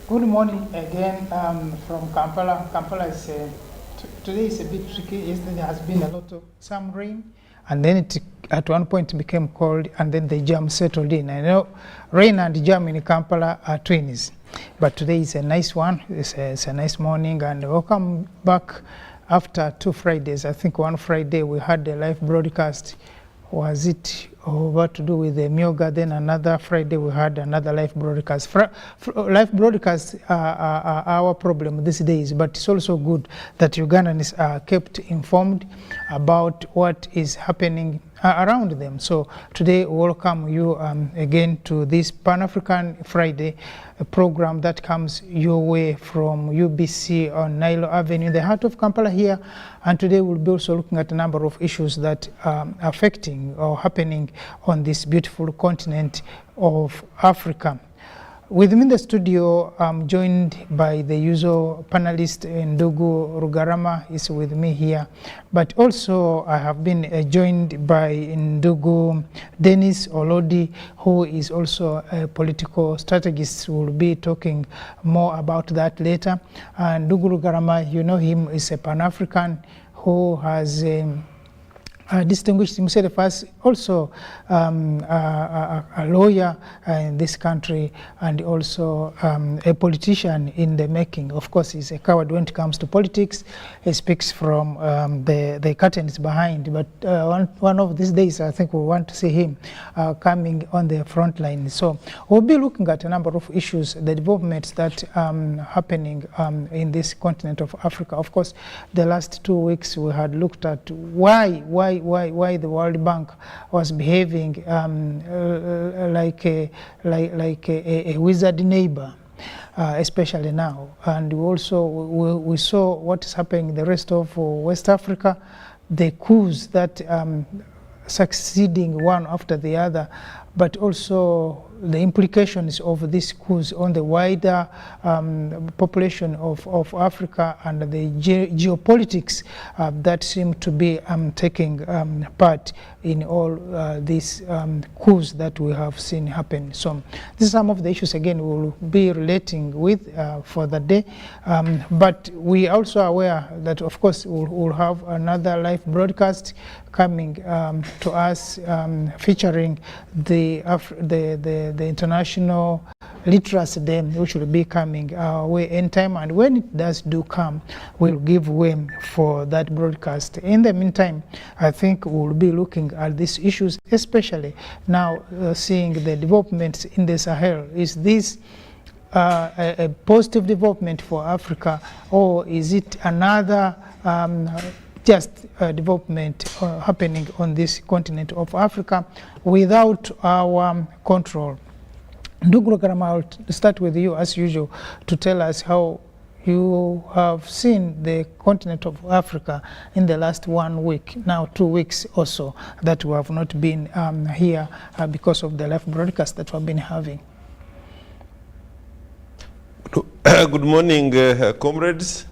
Good morning again from Kampala. Kampala is today is a bit tricky. Yesterday has been a lot of some rain, and then it at one point became cold, and then the jam settled in. I know rain and jam in Kampala are twins, but today is a nice one. It's a nice morning, and welcome back after 2 Fridays. I think one Friday we had a live broadcast. Was it what to do with the Myoga? Then another Friday we had another live broadcast. Live broadcasts are our problem these days, but it's also good that Ugandans are kept informed about what is happening around them. So today we welcome you again to this Pan-African Friday, a program that comes your way from UBC on Nile Avenue in the heart of Kampala here. And today we'll be also looking at a number of issues that are affecting or happening on this beautiful continent of Africa. With me in the studio, I'm joined by the usual panelist, Ndugu Rugarama is with me here. But also I have been joined by Ndugu Dennis Olodi, who is also a political strategist. We'll be talking more about that later. And Ndugu Rugarama, you know him, is a Pan-African who has distinguished himself as also a lawyer in this country, and also a politician in the making. Of course, he's a coward when it comes to politics. He speaks from the curtains behind, but one of these days I think we want to see him coming on the front line. So we'll be looking at a number of issues, the developments that happening in this continent of Africa. Of course, the last 2 weeks we had looked at why the World Bank was behaving like a wizard neighbor, especially now. And we saw what is happening in the rest of West Africa, the coups that succeeding one after the other, but also the implications of these coups on the wider population of Africa, and the geopolitics that seem to be taking part in all these coups that we have seen happen. So these are some of the issues again we'll be relating with for the day, but we also are aware that of course we'll have another live broadcast coming to us featuring the International Literacy Day, which will be coming our way in time, and when it does come, we'll give way for that broadcast. In the meantime, I think we'll be looking at these issues, especially now seeing the developments in the Sahel. Is this a positive development for Africa, or is it another just development happening on this continent of Africa without our control? Ndugu Rugarama, I'll start with you as usual to tell us how you have seen the continent of Africa in the last 1 week, now 2 weeks or so, that we have not been here because of the live broadcast that we've been having. Good morning, comrades.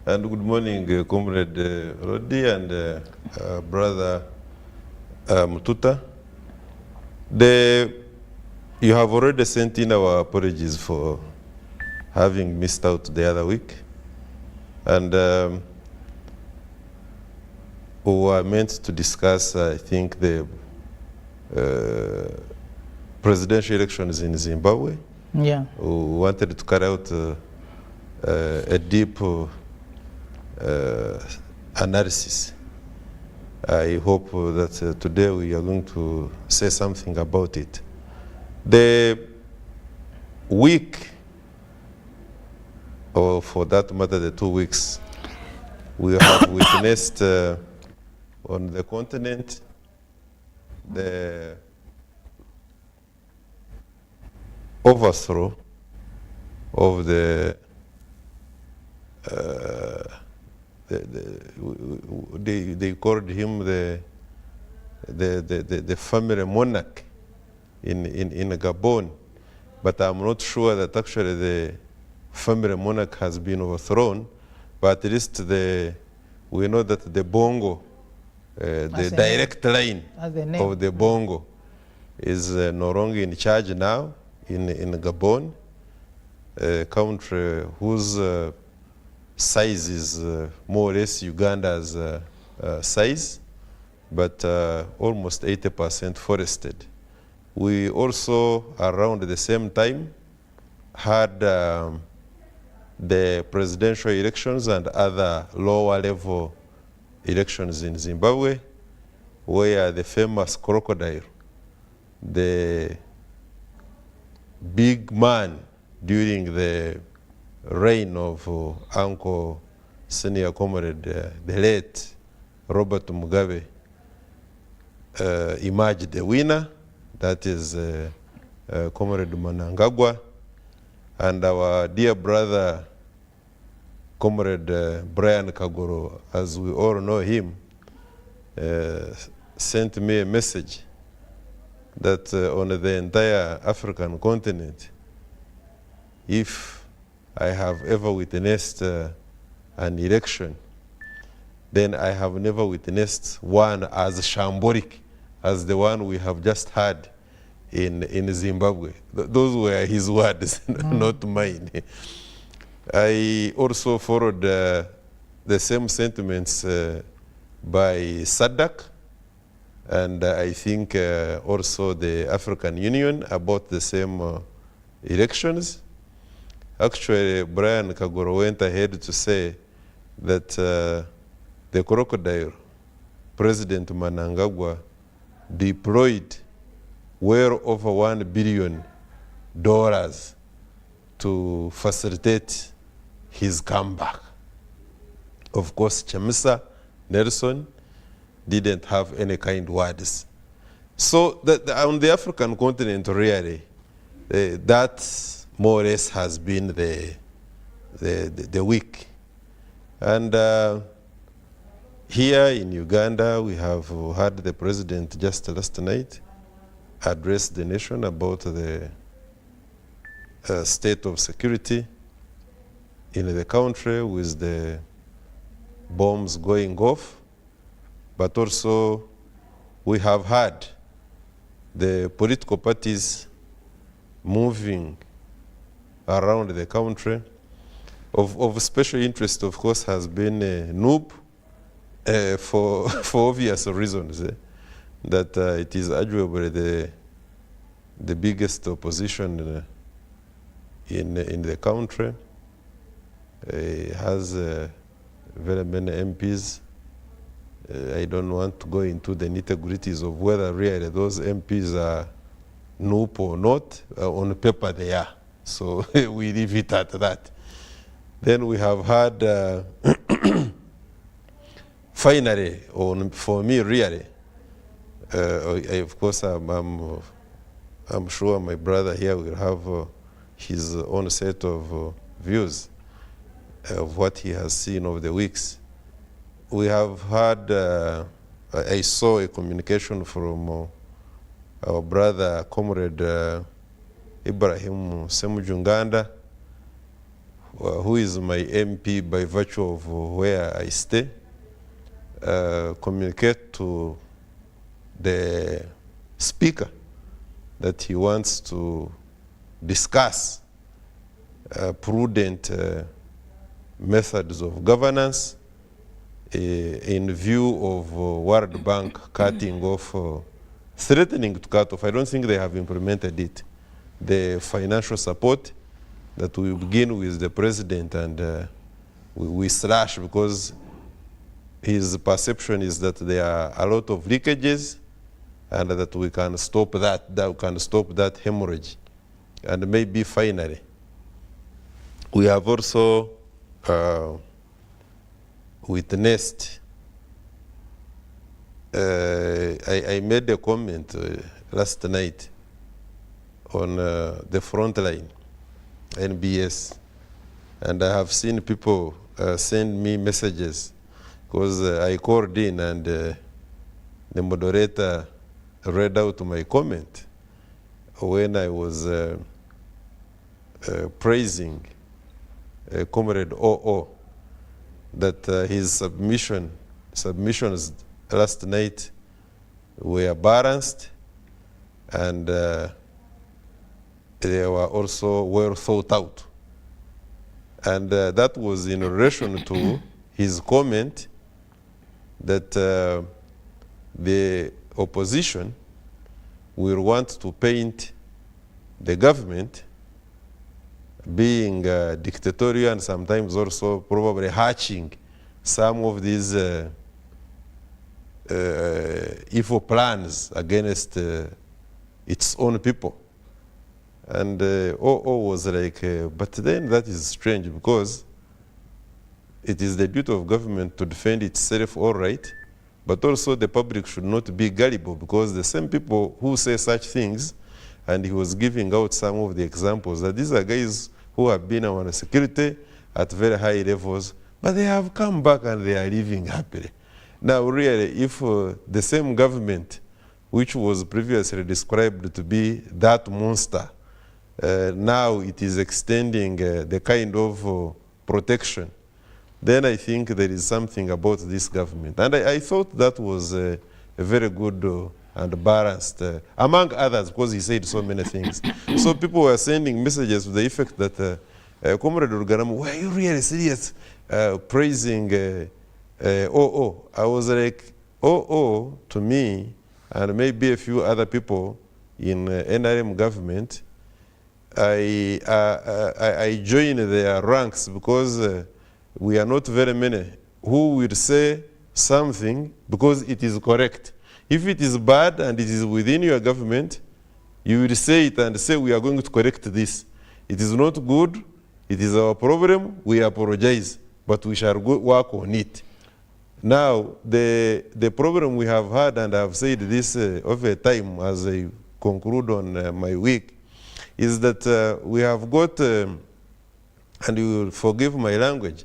And good morning, Comrade Rodi and Brother Mututa. You have already sent in our apologies for having missed out the other week. And we were meant to discuss, I think, the presidential elections in Zimbabwe. Yeah. We wanted to carry out a deep analysis. I hope that today we are going to say something about it. The week, or for that matter the 2 weeks, we have witnessed on the continent the overthrow of they called him the family monarch in Gabon, but I'm not sure that actually the family monarch has been overthrown, but at least we know that the Bongo, the direct line of the Bongo is no longer in charge now in Gabon. a country whose size is more or less Uganda's size, but almost 80% forested. We also, around the same time, had the presidential elections and other lower level elections in Zimbabwe, where the famous crocodile, the big man during the reign of Uncle Senior Comrade, the late Robert Mugabe, emerged the winner. That is Comrade Mnangagwa, and our dear brother, Comrade Brian Kagoro, as we all know him, sent me a message that on the entire African continent, if I have ever witnessed an election, then I have never witnessed one as shambolic as the one we have just had in Zimbabwe. Those were his words, not mine. I also followed the same sentiments by SADC, and I think also the African Union about the same elections. Actually, Brian Kagoro went ahead to say that the crocodile, President Mnangagwa, deployed well over $1 billion to facilitate his comeback. Of course, Chamisa Nelson didn't have any kind words. So on the African continent, really, that more or less has been the week. And here in Uganda, we have had the president just last night address the nation about the state of security in the country with the bombs going off. But also we have had the political parties moving around the country. Of special interest, of course, has been NUB for obvious reasons. That it is arguably the biggest opposition in the country. It has very many MPs. I don't want to go into the nitty-gritties of whether really those MPs are NUP or not. On paper they are. So we leave it at that. Then we have had, finally, for me really, of course I'm sure my brother here will have his own set of views of what he has seen over the weeks. We have had, I saw a communication from our brother, Comrade Ibrahim Semujunganda, who is my MP by virtue of where I stay, communicate to the speaker that he wants to discuss prudent methods of governance in view of World Bank cutting off, threatening to cut off, I don't think they have implemented it, the financial support that we begin with the president, and we slash because his perception is that there are a lot of leakages and that we can stop that hemorrhage. And maybe finally, we have also witnessed, I made a comment last night on the front line, NBS, and I have seen people send me messages because I called in and the moderator read out my comment when I was praising Comrade OO, that his submissions last night were balanced and they were also well thought out. And that was in relation to his comment that the opposition will want to paint the government being dictatorial and sometimes also probably hatching some of these evil plans against its own people. And OO was like, but then that is strange because it is the duty of government to defend itself, all right, but also the public should not be gullible, because the same people who say such things, and he was giving out some of the examples, that these are guys who have been on security at very high levels, but they have come back and they are living happily. Now, really, if the same government, which was previously described to be that monster, now it is extending the kind of protection, then I think there is something about this government. And I thought that was a very good and balanced, among others, because he said so many things. So people were sending messages to the effect that, Comrade Rugaramu, were you really serious praising OO? I was like, OO, to me, and maybe a few other people in NRM government, I join their ranks because we are not very many who will say something because it is correct. If it is bad and it is within your government, you will say it and say, we are going to correct this. It is not good, it is our problem, we apologize, but we shall work on it. Now, the problem we have had, and I have said this over time as I conclude on my week, is that we have got, and you will forgive my language,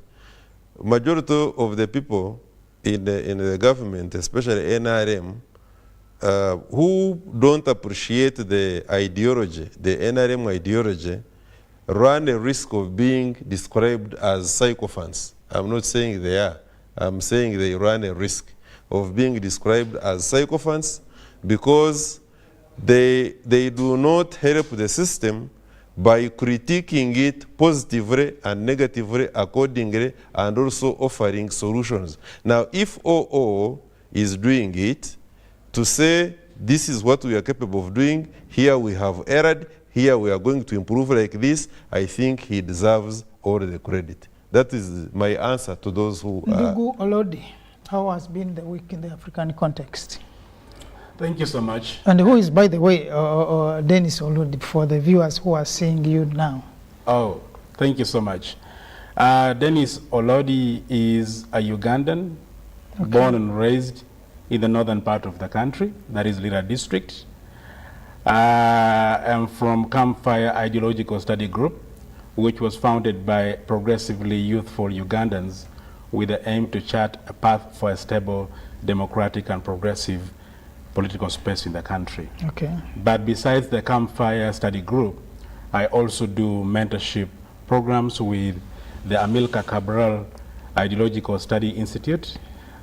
majority of the people in the government, especially NRM, who don't appreciate the ideology, the NRM ideology, run a risk of being described as sycophants. I'm not saying they are. I'm saying they run a risk of being described as sycophants because they do not help the system by critiquing it positively and negatively accordingly, and also offering solutions. Now, if OO is doing it, to say this is what we are capable of doing, here we have erred, here we are going to improve like this, I think he deserves all the credit. That is my answer to those who Ndugu Olodi, how has been the week in the African context? Thank you so much. And who is, by the way, Dennis Olodi, for the viewers who are seeing you now? Oh, thank you so much. Dennis Olodi is a Ugandan, born and raised in the northern part of the country, that is Lira district. I'm from Campfire Ideological Study Group, which was founded by progressively youthful Ugandans with the aim to chart a path for a stable, democratic and progressive political space in the country. Okay. But besides the Campfire Study Group, I also do mentorship programs with the Amilcar Cabral Ideological Study Institute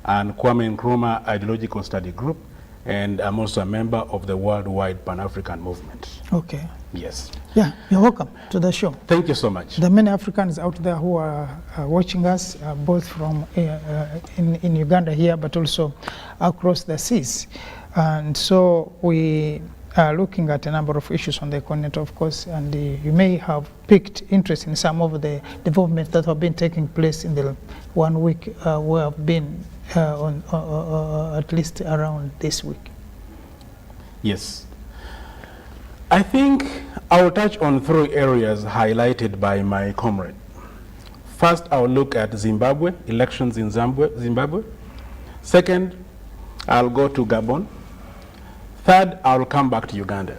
and Kwame Nkrumah Ideological Study Group, and I'm also a member of the Worldwide Pan-African Movement. Okay. Yes. Yeah, you're welcome to the show. Thank you so much. There are many Africans out there who are watching us, both from in Uganda here, but also across the seas. And so we are looking at a number of issues on the continent, of course, and you may have piqued interest in some of the developments that have been taking place in the 1 week we have been at least around this week. Yes. I think I will touch on 3 areas highlighted by my comrade. First, I will look at Zimbabwe, elections in Zimbabwe. Second, I'll go to Gabon. Third, I'll come back to Uganda.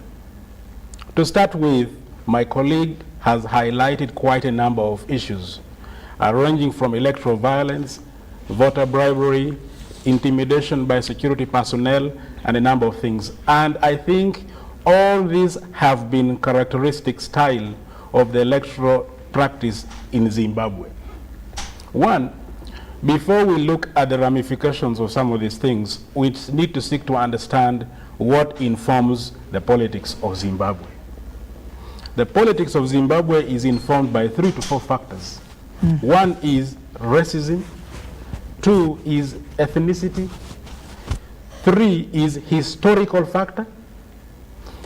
To start with, my colleague has highlighted quite a number of issues, ranging from electoral violence, voter bribery, intimidation by security personnel, and a number of things. And I think all these have been characteristic style of the electoral practice in Zimbabwe. One, before we look at the ramifications of some of these things, we need to seek to understand what informs the politics of Zimbabwe. The politics of Zimbabwe is informed by 3 to 4 factors. One is racism, 2 is ethnicity, 3 is historical factor,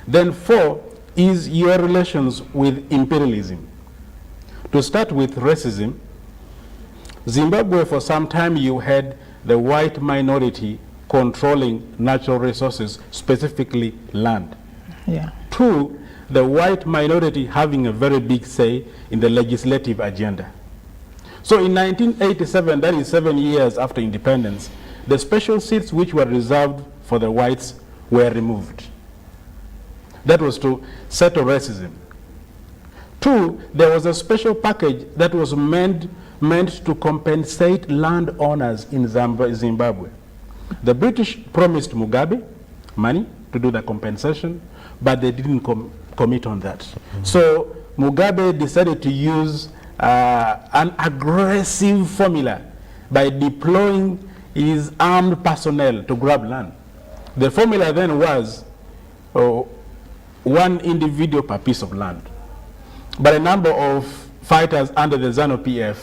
then 4 is your relations with imperialism. To start with racism, Zimbabwe for some time you had the white minority controlling natural resources, specifically land. Yeah. 2, the white minority having a very big say in the legislative agenda. So in 1987, that is 7 years after independence, the special seats which were reserved for the whites were removed. That was to settle racism. 2, there was a special package that was meant to compensate landowners in Zimbabwe. The British promised Mugabe money to do the compensation, but they didn't commit on that. So Mugabe decided to use an aggressive formula by deploying his armed personnel to grab land. The formula then was 1 individual per piece of land. But a number of fighters under the ZANU-PF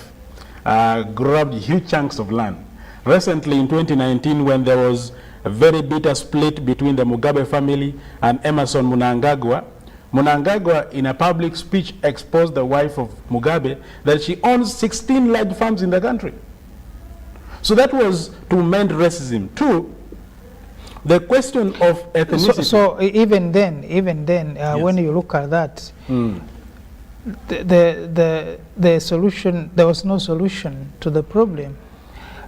grabbed huge chunks of land. Recently in 2019, when there was a very bitter split between the Mugabe family and Emerson Mnangagwa, Mnangagwa in a public speech exposed the wife of Mugabe that she owns 16 large farms in the country. So that was to mend racism. 2, the question of ethnicity. So even then, Yes. when you look at that, the solution, there was no solution to the problem.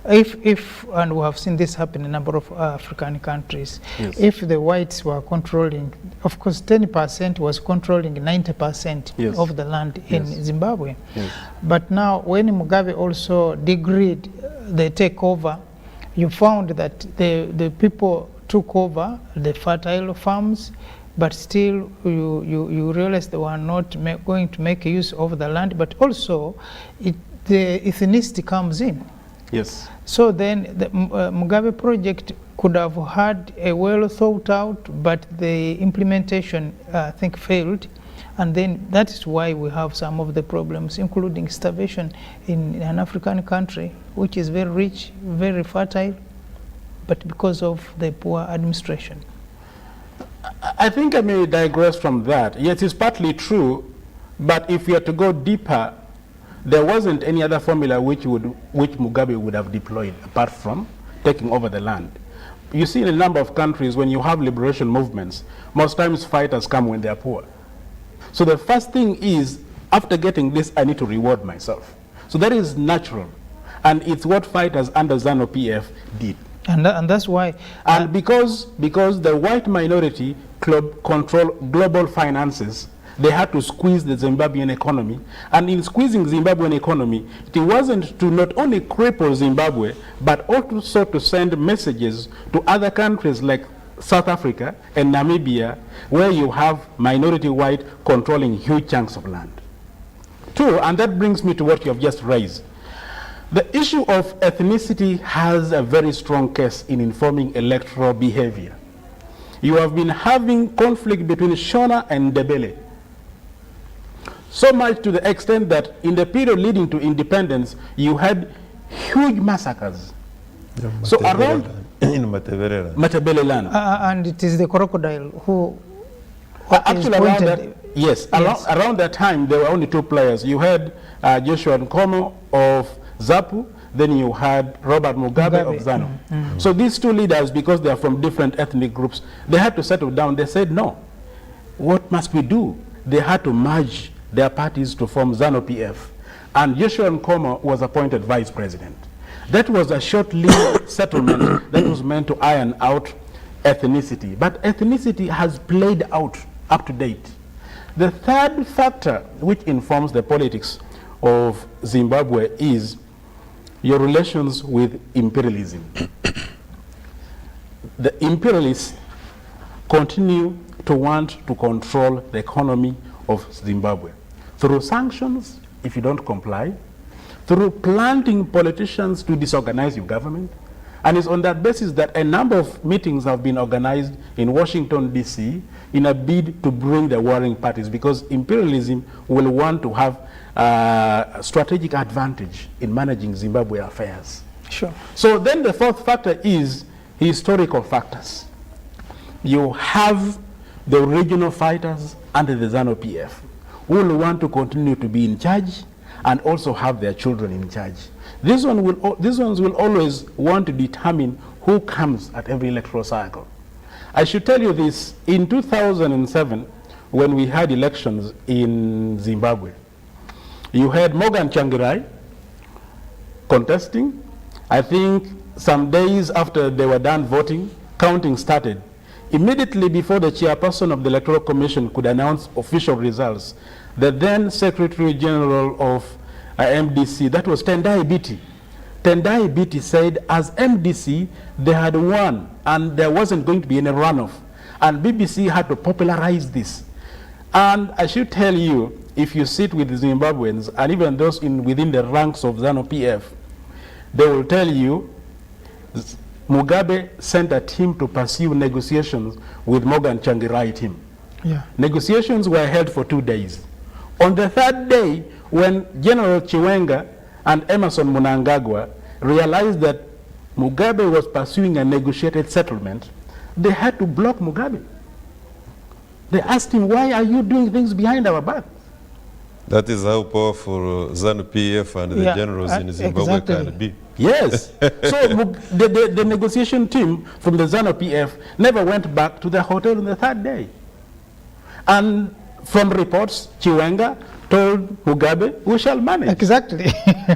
If and we have seen this happen in a number of African countries, Yes. if the whites were controlling, of course 10% was controlling 90% Yes. of the land in Yes. Zimbabwe. Yes. But now when Mugabe also degreed the takeover, you found that the people took over the fertile farms, but still you realize they were not going to make use of the land, but also the ethnicity comes in. Yes. So then the Mugabe project could have had a well thought out, but the implementation I think failed, and then that is why we have some of the problems, including starvation in an African country which is very rich, very fertile, but because of the poor administration. I think I may digress from that. Yes, it's partly true, but if we are to go deeper, there wasn't any other formula which Mugabe would have deployed apart from taking over the land. You see in a number of countries when you have liberation movements, most times fighters come when they are poor. So the first thing is, after getting this, I need to reward myself. So that is natural, and it's what fighters under ZANU-PF did. And that's why. And because the white minority control global finances, they had to squeeze the Zimbabwean economy. And in squeezing Zimbabwean economy, it wasn't to not only cripple Zimbabwe, but also to send messages to other countries like South Africa and Namibia, where you have minority white controlling huge chunks of land. 2, and that brings me to what you have just raised. The issue of ethnicity has a very strong case in informing electoral behavior. You have been having conflict between Shona and Ndebele. So much to the extent that in the period leading to independence, you had huge massacres. So around in Matebele. Matebele land. And it is the crocodile who Actually, around that, yes, Yes. around that time, there were only 2 players. You had Joshua Nkomo of ZAPU, then you had Robert Mugabe of ZANU. So these 2 leaders, because they are from different ethnic groups, they had to settle down. They said, no, what must we do? They had to merge their parties to form ZANU-PF. And Joshua Nkomo was appointed vice president. That was a short-lived settlement that was meant to iron out ethnicity. But ethnicity has played out up to date. The third factor which informs the politics of Zimbabwe is your relations with imperialism. The imperialists continue to want to control the economy of Zimbabwe through sanctions if you don't comply, through planting politicians to disorganize your government, And it's on that basis that a number of meetings have been organized in Washington, D.C. in a bid to bring the warring parties, because imperialism will want to have a strategic advantage in managing Zimbabwe affairs. Sure. So then the fourth factor is historical factors. You have the regional fighters under the ZANU-PF who will want to continue to be in charge and also have their children in charge. These ones will always want to determine who comes at every electoral cycle. I should tell you this, in 2007, when we had elections in Zimbabwe, you had Morgan Tsvangirai contesting. I think some days after they were done voting, counting started. Immediately before the chairperson of the Electoral Commission could announce official results, the then Secretary General of MDC, that was Tendai Biti. Tendai Biti said as MDC they had won and there wasn't going to be any runoff. And BBC had to popularize this. And I should tell you, if you sit with Zimbabweans and even those within the ranks of ZANU-PF, they will tell you Mugabe sent a team to pursue negotiations with Morgan Tsvangirai team. Yeah. Negotiations were held for 2 days. On the third day, when General Chiwenga and Emerson Mnangagwa realized that Mugabe was pursuing a negotiated settlement, they had to block Mugabe. They asked him, why are you doing things behind our back? That is how powerful ZANU-PF and the generals in Zimbabwe exactly. can be. Yes. So the negotiation team from the ZANU-PF never went back to the hotel on the third day. And from reports, Chiwenga told Mugabe, we shall manage. Exactly.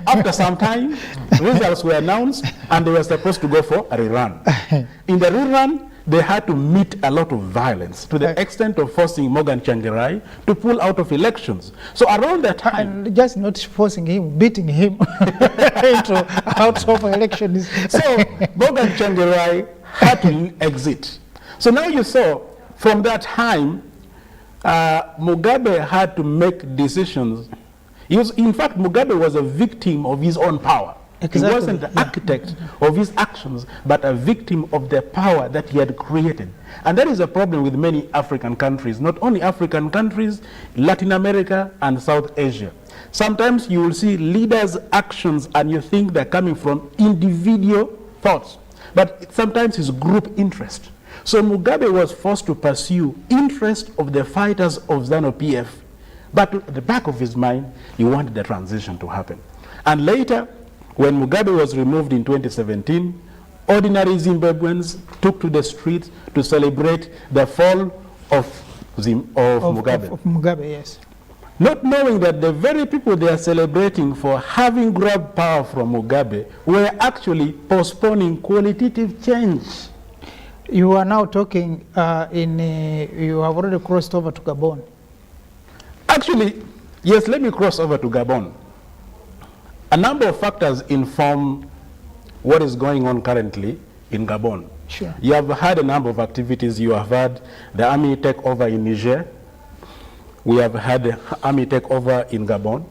After some time, results were announced and they were supposed to go for a rerun. In the rerun, they had to meet a lot of violence to the extent of forcing Morgan Tsvangirai to pull out of elections. So around that time... And just not forcing him, beating him out of elections. So Morgan Tsvangirai had to exit. So now you saw, from that time, Mugabe had to make decisions. In fact, Mugabe was a victim of his own power. Exactly. He wasn't the architect of his actions, but a victim of the power that he had created. And that is a problem with many African countries, not only African countries, Latin America and South Asia. Sometimes you will see leaders' actions and you think they're coming from individual thoughts, but sometimes it's group interest. So Mugabe was forced to pursue interest of the fighters of ZANU-PF, but at the back of his mind, he wanted the transition to happen. And later, when Mugabe was removed in 2017, ordinary Zimbabweans took to the streets to celebrate the fall of Mugabe. Of Mugabe, yes. Not knowing that the very people they are celebrating for having grabbed power from Mugabe were actually postponing qualitative change. You are now talking you have already crossed over to Gabon. Actually, yes, let me cross over to Gabon. A number of factors inform what is going on currently in Gabon. Sure. You have had a number of activities. You have had the army takeover in Niger. We have had the army takeover in Gabon.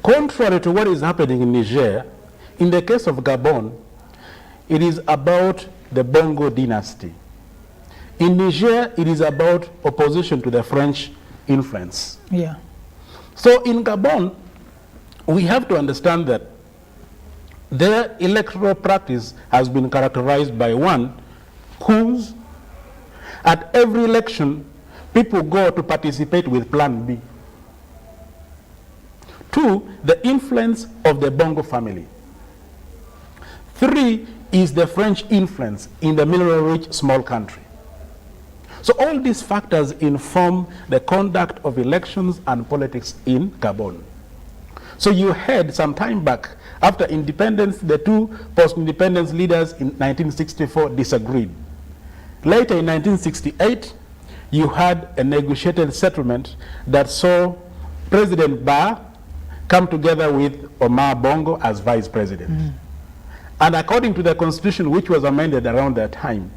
Contrary to what is happening in Niger, in the case of Gabon, it is about the Bongo dynasty. In Niger, it is about opposition to the French influence. Yeah. So in Gabon, we have to understand that their electoral practice has been characterized by one, coups. At every election, people go to participate with Plan B. Two, the influence of the Bongo family. Three is the French influence in the mineral-rich small country. So all these factors inform the conduct of elections and politics in Gabon. So you heard some time back, after independence, the two post-independence leaders in 1964 disagreed. Later in 1968, you had a negotiated settlement that saw President Ba come together with Omar Bongo as vice president. And according to the constitution, which was amended around that time,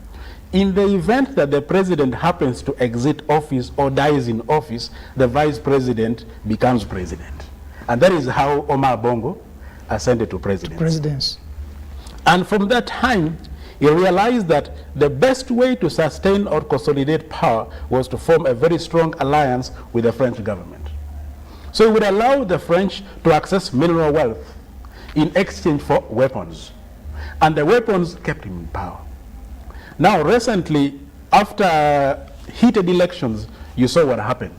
in the event that the president happens to exit office or dies in office, the vice president becomes president. And that is how Omar Bongo ascended to presidency. And from that time, he realized that the best way to sustain or consolidate power was to form a very strong alliance with the French government. So he would allow the French to access mineral wealth in exchange for weapons. And the weapons kept him in power. Now, recently, after heated elections, you saw what happened.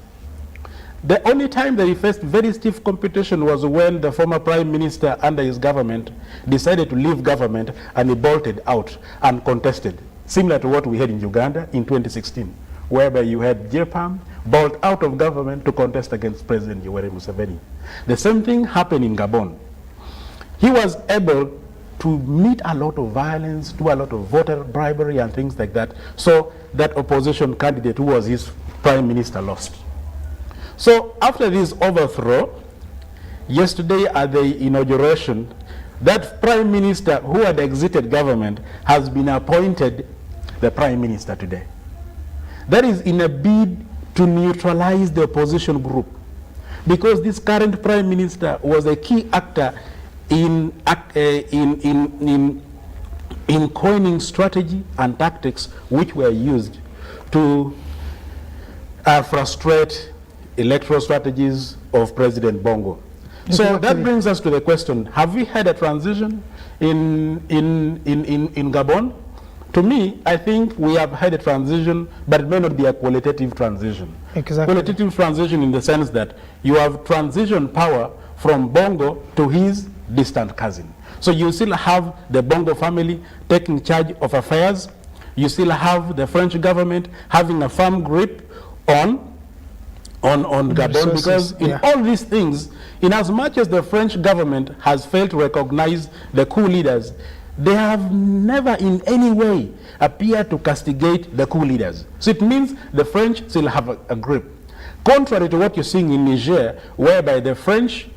The only time that he faced very stiff competition was when the former prime minister under his government decided to leave government, and he bolted out and contested, similar to what we had in Uganda in 2016, whereby you had JPAM bolt out of government to contest against President Yoweri Museveni. The same thing happened in Gabon. He was able to meet a lot of violence, do a lot of voter bribery and things like that, so that opposition candidate who was his prime minister lost. So after this overthrow, yesterday at the inauguration, that prime minister who had exited government has been appointed the prime minister today. That is in a bid to neutralize the opposition group, because this current prime minister was a key actor in coining strategy and tactics which were used to frustrate electoral strategies of President Bongo. So that brings us to the question, have we had a transition in Gabon? To me, I think we have had a transition, but it may not be a qualitative transition. Exactly. Qualitative transition in the sense that you have transitioned power from Bongo to his distant cousin. So you still have the Bongo family taking charge of affairs. You still have the French government having a firm grip on Gabon, because in all these things, in as much as the French government has failed to recognize the coup leaders, they have never in any way appeared to castigate the coup leaders. So it means the French still have a grip. Contrary to what you're seeing in Niger, whereby the French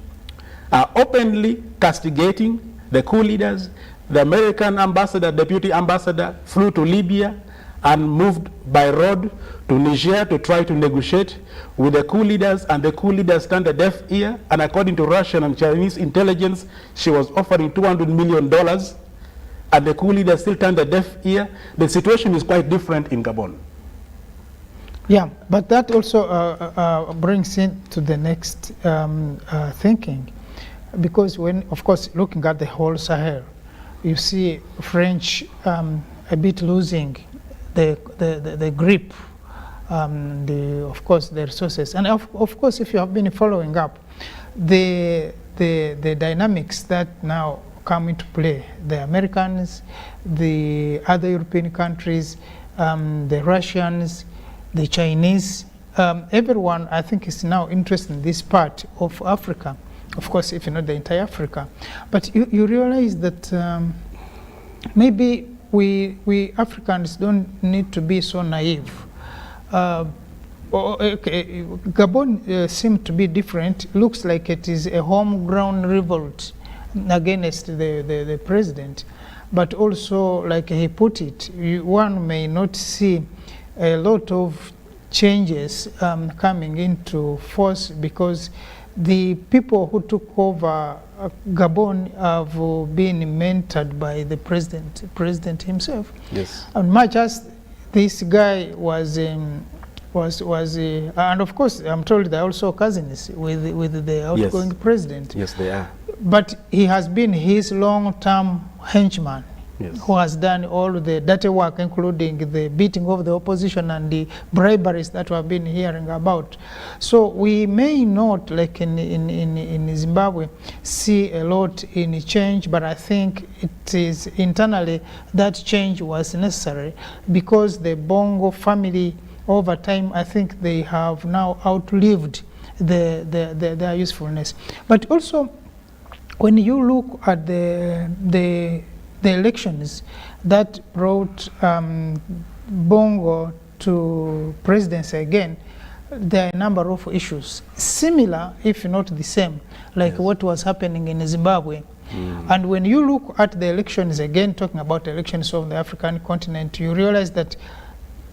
are openly castigating the coup leaders. The American ambassador, deputy ambassador, flew to Libya and moved by road to Niger to try to negotiate with the coup leaders, and the coup leaders turned a deaf ear, and according to Russian and Chinese intelligence, she was offering $200 million, and the coup leaders still turned a deaf ear. The situation is quite different in Gabon. Yeah, but that also brings into the next thinking, because when, of course, looking at the whole Sahel, you see French a bit losing the grip, of course, the resources, and of course, if you have been following up, the dynamics that now come into play, the Americans, the other European countries, the Russians, the Chinese, everyone, I think, is now interested in this part of Africa. Of course, if not the entire Africa. But you realize that maybe we Africans don't need to be so naive. Gabon seems to be different. Looks like it is a homegrown revolt against the president. But also, like he put it, one may not see a lot of changes coming into force, because the people who took over Gabon have been mentored by the president himself. Yes. And much as this guy was, and of course, I'm told they're also cousins with the outgoing president. Yes, they are. But he has been his long-term henchman. Yes. Who has done all the dirty work, including the beating of the opposition and the briberies that we have been hearing about. So we may not, like in Zimbabwe, see a lot in change, but I think it is internally that change was necessary, because the Bongo family, over time, I think they have now outlived their usefulness. But also, when you look at the elections that brought Bongo to presidency again, there are a number of issues similar, if not the same, like what was happening in Zimbabwe. And when you look at the elections again, talking about elections of the African continent, you realize that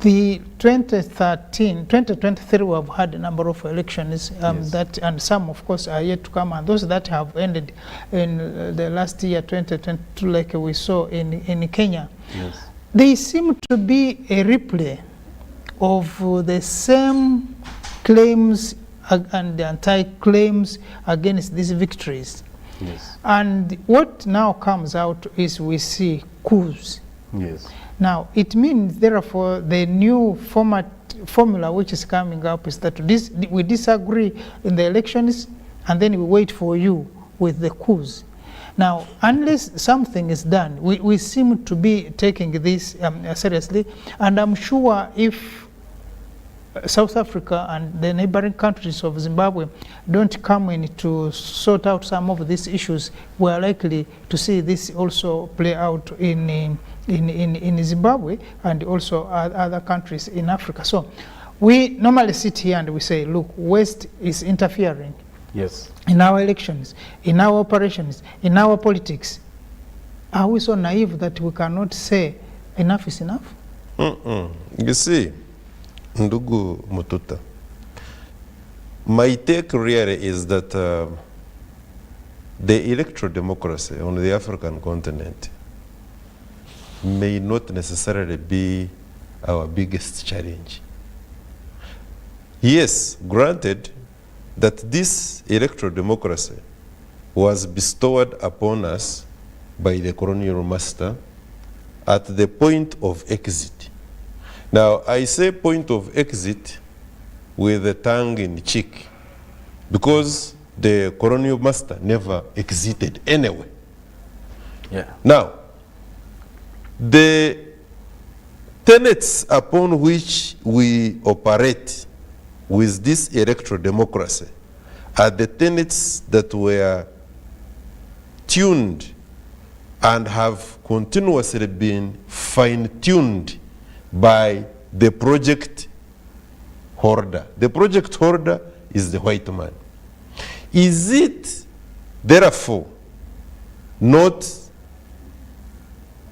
The 2023 we have had a number of elections Yes. that, and some of course are yet to come, and those that have ended in the last year 2022, like we saw in Kenya, Yes. they seem to be a replay of the same claims and anti-claims against these victories. Yes. And what now comes out is we see coups. Yes. Now, it means, therefore, the new formula which is coming up is that we disagree in the elections, and then we wait for you with the coups. Now, unless something is done, we seem to be taking this seriously, and I'm sure if South Africa and the neighboring countries of Zimbabwe don't come in to sort out some of these issues, we are likely to see this also play out in Zimbabwe and also other countries in Africa. So we normally sit here and we say, look, West is interfering Yes. in our elections, in our operations, in our politics. Are we so naive that we cannot say enough is enough? You see, Ndugu Mututa, my take really is that the electoral democracy on the African continent may not necessarily be our biggest challenge. Yes, granted that this electoral democracy was bestowed upon us by the colonial master at the point of exit. Now, I say point of exit with the tongue in cheek because the colonial master never exited anyway. Yeah. Now, the tenets upon which we operate with this electoral democracy are the tenets that were tuned and have continuously been fine-tuned by the project holder. The project holder is the white man. Is it, therefore, not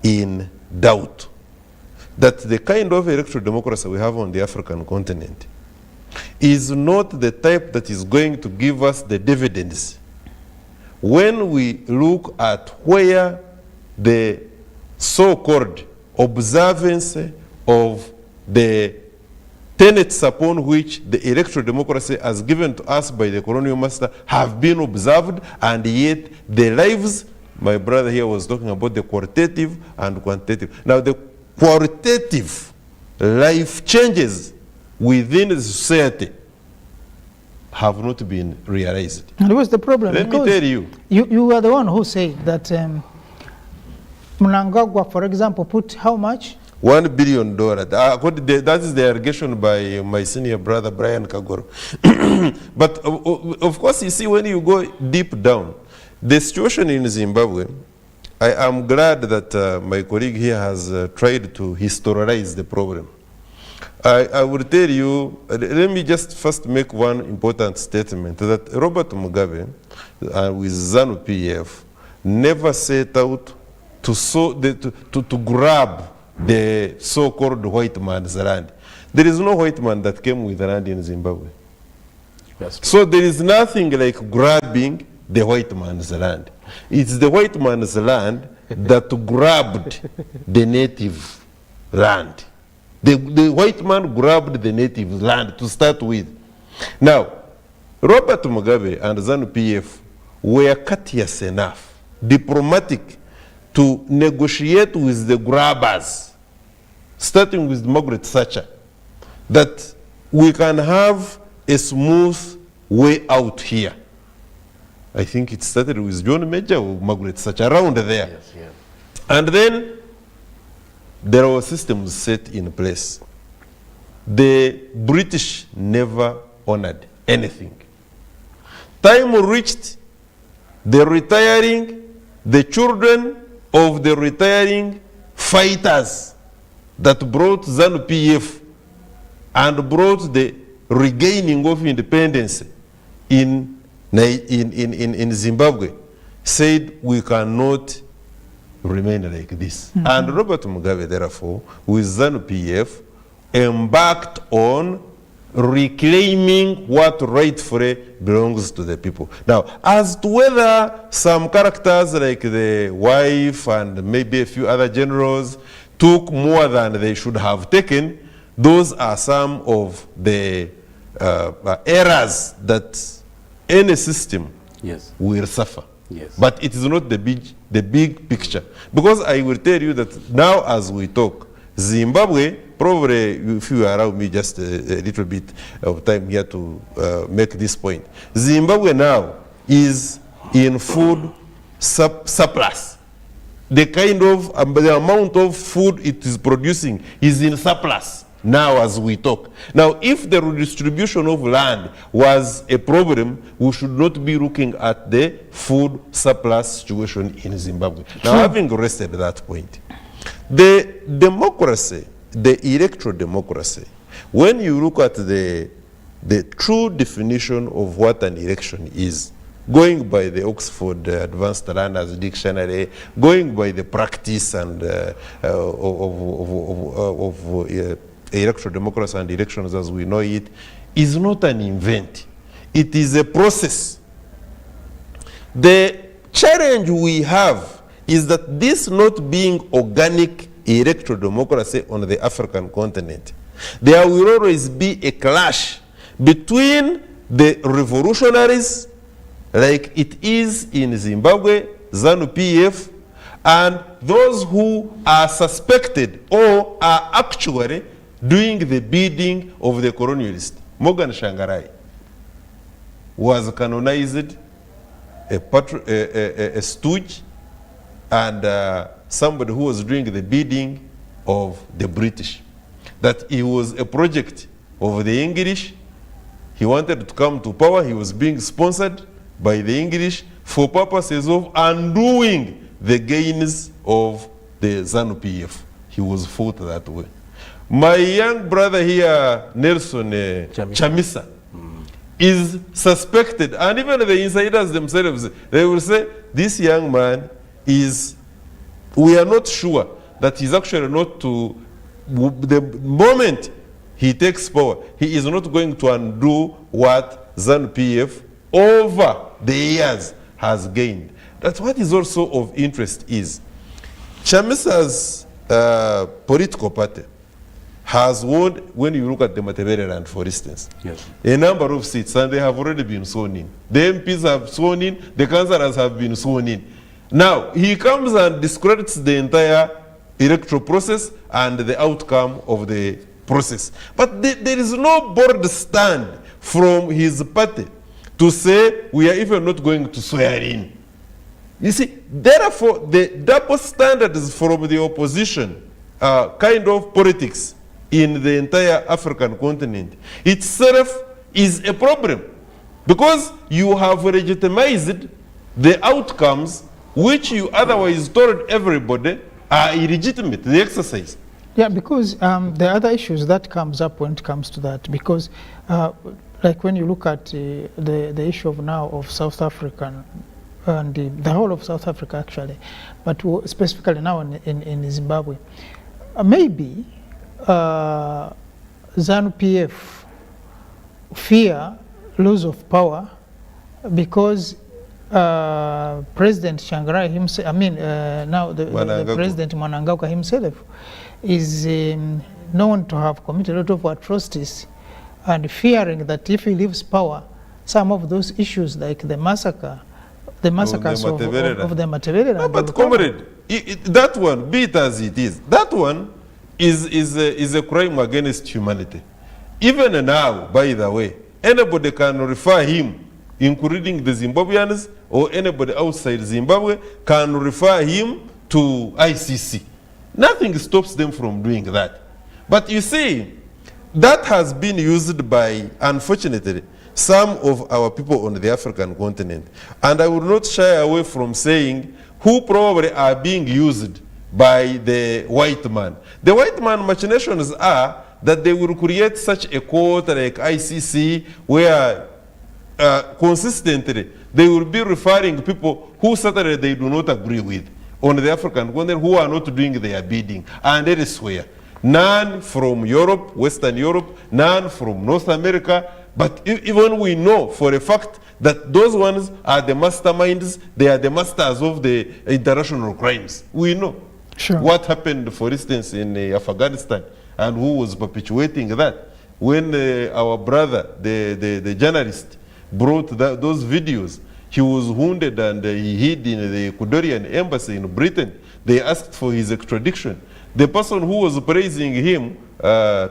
in doubt that the kind of electoral democracy we have on the African continent is not the type that is going to give us the dividends when we look at where the so-called observance of the tenets upon which the electoral democracy as given to us by the colonial master have been observed, and yet the lives, my brother here was talking about the qualitative and quantitative. Now the qualitative life changes within the society have not been realized. And what's the problem? Let me Because tell you. You are the one who said that Mnangagwa, for example, put how much? $1 billion. That is the allegation by my senior brother, Brian Kagoro. But of course, you see, when you go deep down, the situation in Zimbabwe, I am glad that my colleague here has tried to historize the problem. I will tell you, let me just first make one important statement, that Robert Mugabe with ZANU-PF never set out to grab the so-called white man's land. There is no white man that came with land in Zimbabwe. That's true. So there is nothing like grabbing the white man's land. It's the white man's land that grabbed the native land. The white man grabbed the native land to start with. Now, Robert Mugabe and ZANU-PF were courteous enough, diplomatic, to negotiate with the grabbers, starting with Margaret Thatcher, that we can have a smooth way out here. I think it started with John Major or Margaret Thatcher, around there. Yes, yeah. And then there were systems set in place. The British never honored anything. Time reached, the children of the retiring fighters that brought ZANU-PF and brought the regaining of independence in Zimbabwe said we cannot remain like this. And Robert Mugabe, therefore, with ZANU-PF, embarked on reclaiming what rightfully belongs to the people. Now, as to whether some characters like the wife and maybe a few other generals took more than they should have taken, those are some of the errors that any system Yes. will suffer. Yes. But it is not the big picture. Because I will tell you that now as we talk, Zimbabwe, probably if you allow me just a little bit of time here to make this point. Zimbabwe now is in food surplus. The kind of, the amount of food it is producing is in surplus now as we talk. Now, if the redistribution of land was a problem, we should not be looking at the food surplus situation in Zimbabwe. Now, having rested that point, the democracy, the electoral democracy, when you look at the true definition of what an election is, going by the Oxford Advanced Learners Dictionary, going by the practice and of electoral democracy and elections as we know it, is not an event. It is a process. The challenge we have is that this not being organic electoral democracy on the African continent, there will always be a clash between the revolutionaries, like it is in Zimbabwe, ZANU-PF, and those who are suspected or are actually doing the bidding of the colonialist. Morgan Shangarai was canonized a stooge and somebody who was doing the bidding of the British. That he was a project of the English. He wanted to come to power. He was being sponsored by the English for purposes of undoing the gains of the ZANU-PF. He was fought that way. My young brother here, Nelson Chamisa, is suspected, and even the insiders themselves, they will say, this young man is, we are not sure that he's actually not to, the moment he takes power, he is not going to undo what ZANU-PF over the years has gained. That's what is also of interest is, Chamisa's political party has won, when you look at the Matebele land, for instance, yes, a number of seats, and they have already been sworn in. The MPs have sworn in, the councillors have been sworn in. Now, he comes and discredits the entire electoral process and the outcome of the process. But there is no bold stand from his party to say, we are even not going to swear in. You see, therefore, the double standards from the opposition kind of politics in the entire African continent itself is a problem, because you have legitimized the outcomes which you otherwise told everybody are illegitimate, the exercise. Yeah, because the other issues that comes up when it comes to that, because like when you look at the issue of now of South African and the whole of South Africa actually, but specifically now in Zimbabwe, maybe ZANU-PF fear loss of power because President Shangarai himself, I mean now the President Mnangagwa himself is known to have committed a lot of atrocities, and fearing that if he leaves power, some of those issues like the massacres of the Matebele land. But comrade, that one, be it as it is, that one is a crime against humanity. Even now, by the way, anybody can refer him, including the Zimbabweans or anybody outside Zimbabwe, can refer him to ICC. Nothing stops them from doing that. But you see, that has been used by, unfortunately, some of our people on the African continent. And I will not shy away from saying who probably are being used by the white man. The white man machinations are that they will create such a court like ICC where consistently they will be referring people who certainly they do not agree with on the African continent, who are not doing their bidding and elsewhere. none from Europe, Western Europe, none from North America. But even we know for a fact that those ones are the masterminds, they are the masters of the international crimes. We know what happened, for instance, in Afghanistan, and who was perpetuating that. When our brother, the journalist, brought those videos, he was wounded and he hid in the Ecuadorian embassy in Britain. They asked for his extradition. The person who was praising him,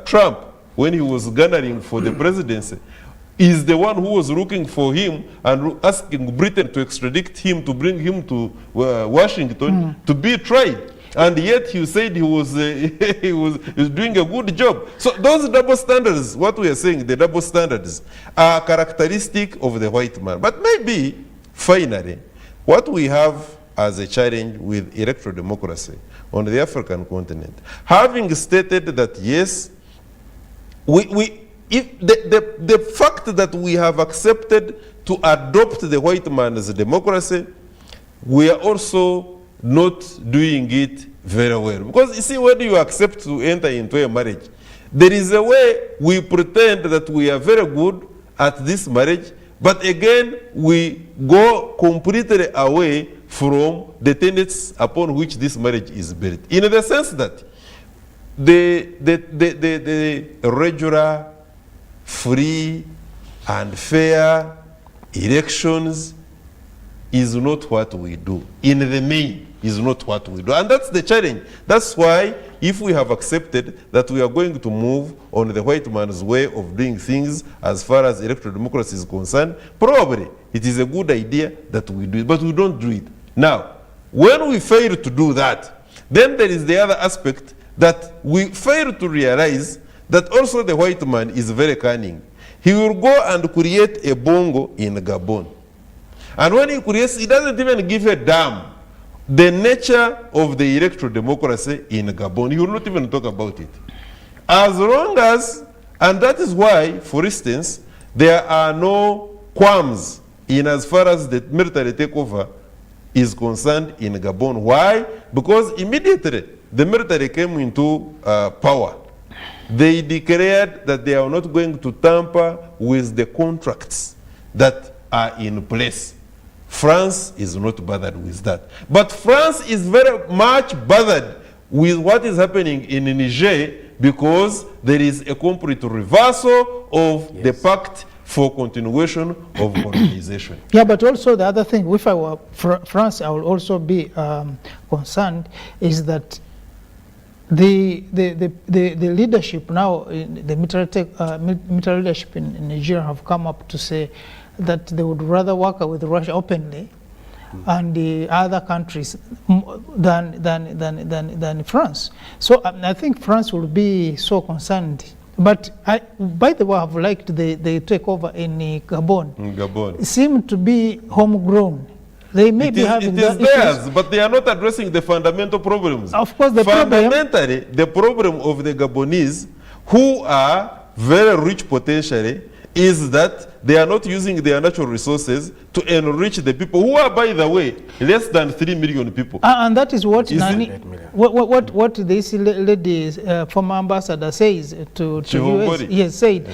Trump, when he was gunning for the presidency, is the one who was looking for him and asking Britain to extradite him, to bring him to Washington to be tried. And yet he said he was doing a good job. So those double standards, what we are saying, the double standards, are characteristic of the white man. But maybe, finally, what we have as a challenge with electoral democracy on the African continent, having stated that yes, if the fact that we have accepted to adopt the white man's democracy, we are also not doing it very well. Because you see, when you accept to enter into a marriage, there is a way we pretend that we are very good at this marriage, but again, we go completely away from the tenets upon which this marriage is built. In the sense that the regular, free, and fair elections is not what we do. In the main, is not what we do. And that's the challenge. That's why if we have accepted that we are going to move on the white man's way of doing things as far as electoral democracy is concerned, probably it is a good idea that we do it, but we don't do it. Now, when we fail to do that, then there is the other aspect that we fail to realize that also the white man is very cunning. He will go and create a bongo in Gabon. And when he creates, he doesn't even give a damn the nature of the electoral democracy in Gabon. He will not even talk about it. As long as, and that is why, for instance, there are no qualms in as far as the military takeover is concerned in Gabon. Why? Because immediately the military came into power. They declared that they are not going to tamper with the contracts that are in place. France is not bothered with that. But France is very much bothered with what is happening in Niger because there is a complete reversal of the pact for continuation of colonization. Yeah, but also the other thing, if I were France, I would also be concerned, is that the leadership now, the military leadership in Nigeria have come up to say that they would rather work with Russia openly and the other countries than France. So I think France will be so concerned. But by the way, I've liked the takeover in Gabon. In Gabon. It seemed to be homegrown. They may be having it is theirs, but they are not addressing the fundamental problems. Of course, the fundamentally, the problem of the Gabonese, who are very rich potentially, is that they are not using their natural resources to enrich the people, who are, by the way, less than 3 million people. And that is what what this lady, former ambassador, says to US. Yes, said,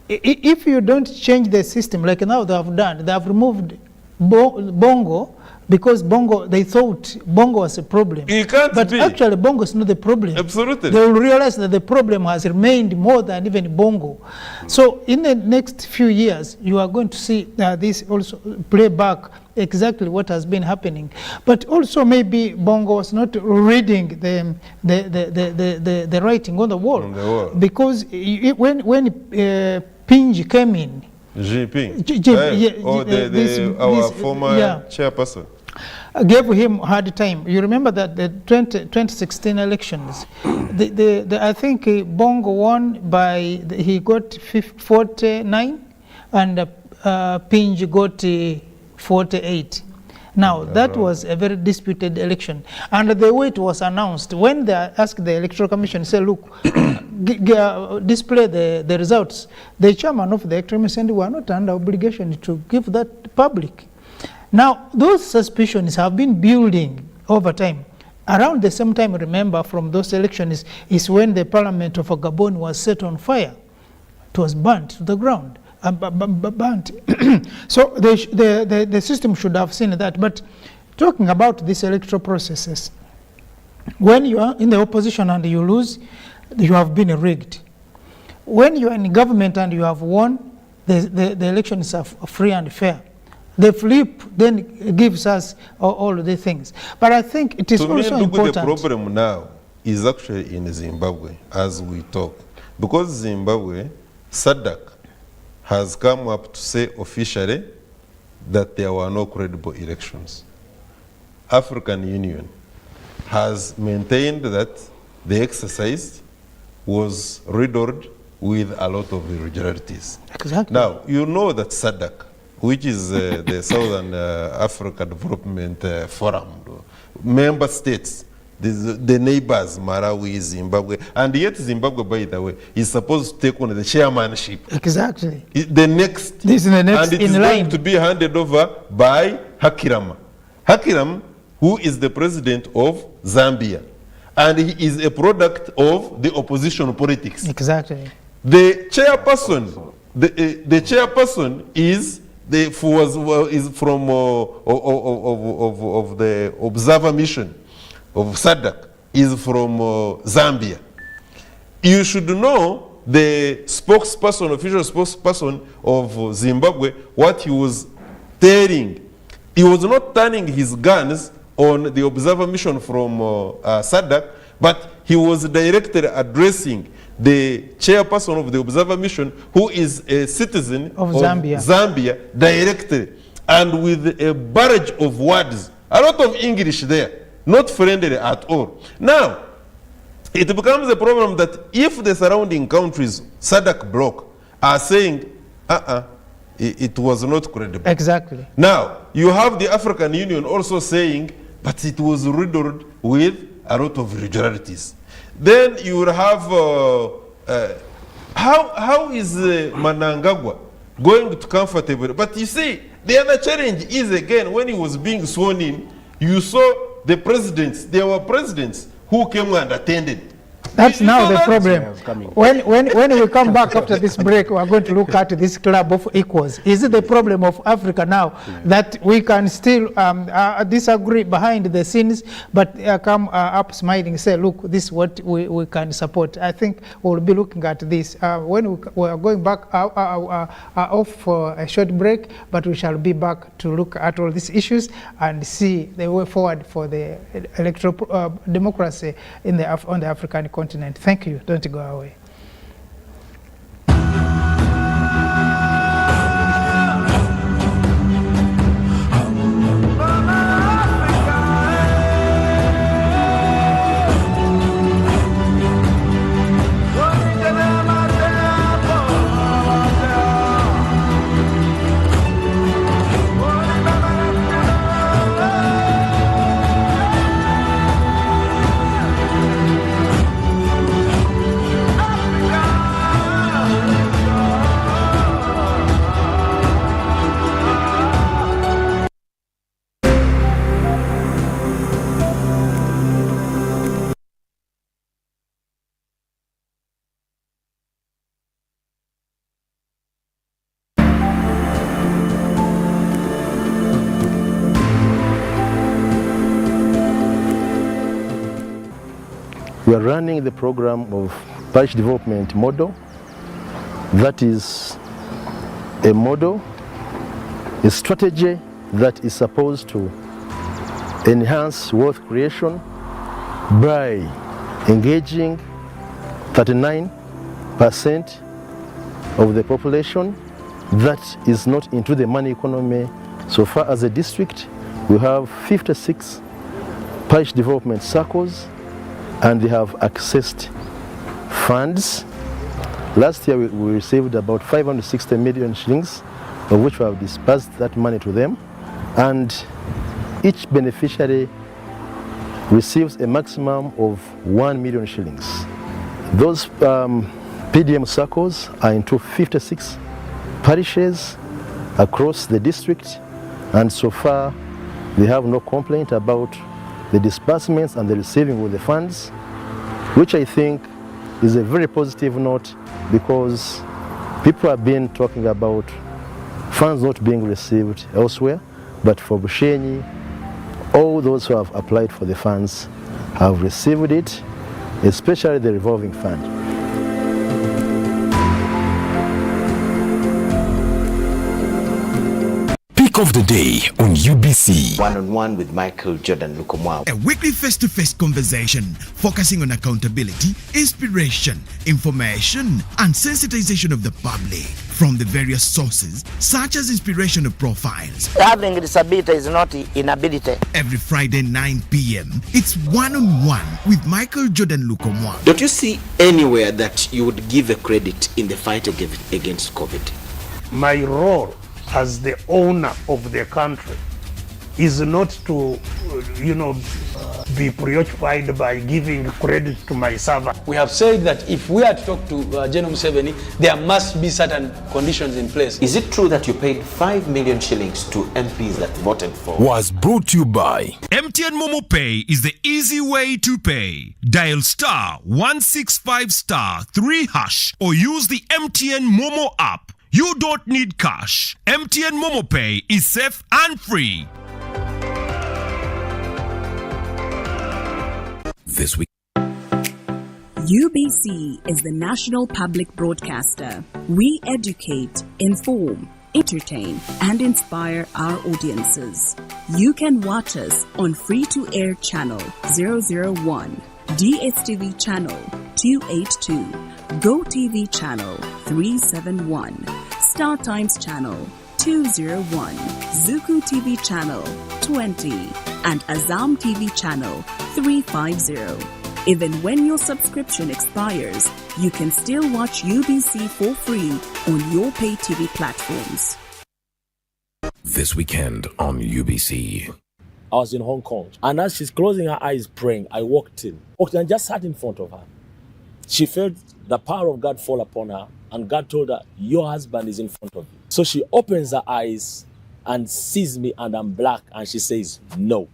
if you don't change the system, like now they have done, they have removed Bongo, because Bongo, they thought Bongo was a problem. It can't but be. Actually, Bongo is not the problem. Absolutely. They will realize that the problem has remained more than even Bongo. So in the next few years, you are going to see this also play back exactly what has been happening. But also maybe Bongo was not reading the writing on the wall. Because when Pinge came in, Jinping, our former chairperson, gave him a hard time. You remember that the 2016 elections, I think Bongo won by, he got 49 and Pinge got 48. Now, that was a very disputed election. And the way it was announced, when they asked the Electoral Commission, say, look, display the results, the chairman of the Electoral Commission said, we are not under obligation to give that public. Now, those suspicions have been building over time. around the same time, remember, from those elections is when the parliament of Gabon was set on fire. It was burnt to the ground. Burnt. So the system should have seen that. But talking about these electoral processes, when you are in the opposition and you lose, you have been rigged. When you are in government and you have won, the elections are free and fair. The flip then gives us all the things. But I think it is also important. The problem now is actually in Zimbabwe as we talk. Because Zimbabwe, SADC has come up to say officially that there were no credible elections. African Union has maintained that the exercise was riddled with a lot of irregularities. Exactly. Now, you know that SADC, which is the Southern Africa Development Forum, member states, the neighbors, Malawi, Zimbabwe, and yet Zimbabwe, by the way, is supposed to take on the chairmanship. Exactly. The next. This is the next and it is going to be handed over by Hakainde. Hakainde, who is the president of Zambia, and he is a product of the opposition politics. Exactly. The chairperson, the chairperson is from of the observer mission of SADC, is from Zambia. You should know the spokesperson, official spokesperson of Zimbabwe, what he was telling. He was not turning his guns on the observer mission from SADC, but he was directly addressing the chairperson of the observer mission, who is a citizen of Zambia, directly, and with a barrage of words, a lot of English there, not friendly at all. Now, it becomes a problem that if the surrounding countries, SADC bloc, are saying, it was not credible. Exactly. Now, you have the African Union also saying, but it was riddled with a lot of irregularities. Then you will have, how is Mnangagwa going to comfortable? But you see, the other challenge is, again, when he was being sworn in, you saw the presidents, there were presidents who came and attended. That's now the problem. When we come back after this break, we are going to look at this club of equals. Is it the problem of Africa now that we can still disagree behind the scenes, but come up smiling, say, look, this is what we can support? I think we'll be looking at this when we are going back off for a short break, but we shall be back to look at all these issues and see the way forward for the electoral democracy on the African continent. Thank you. Don't go away. We are running the program of parish development model. That is a model, a strategy that is supposed to enhance wealth creation by engaging 39% of the population that is not into the money economy. So far as a district, we have 56 parish development circles, and they have accessed funds. Last year we received about 560 million shillings, of which we have disbursed that money to them, and each beneficiary receives a maximum of 1 million shillings. Those PDM circles are into 56 parishes across the district, and so far they have no complaint about the disbursements and the receiving of the funds, which I think is a very positive note, because people have been talking about funds not being received elsewhere, but for Bushenyi, all those who have applied for the funds have received it, especially the revolving fund. Pick of the day on UBC. One-on-one with Michael Jordan Lukomwao. A weekly face-to-face conversation focusing on accountability, inspiration, information, and sensitization of the public from the various sources, such as inspirational profiles. Having disability is not inability. Every Friday 9 p.m., it's one-on-one with Michael Jordan Lukomwao. Don't you see anywhere that you would give a credit in the fight against COVID? My role as the owner of the country is not to, be preoccupied by giving credit to my servant. We have said that if we are to talk to General Museveni, there must be certain conditions in place. Is it true that you paid 5 million shillings to MPs that voted for? Was brought to you by MTN Momo Pay is the easy way to pay. Dial *165*3# or use the MTN Momo app. You don't need cash. MTN Momo Pay is safe and free. This week. UBC is the national public broadcaster. We educate, inform, entertain, and inspire our audiences. You can watch us on free-to-air channel 001, DSTV channel 282, GoTV channel 371, Star Times channel 201, Zuku TV channel 20, and Azam TV channel 350. Even when your subscription expires, you can still watch UBC for free on your pay TV platforms. This weekend on UBC. I was in Hong Kong, and as she's closing her eyes praying, I walked in and just sat in front of her. She felt the power of God fall upon her, and God told her, your husband is in front of you. So she opens her eyes and sees me, and I'm black, and she says, no.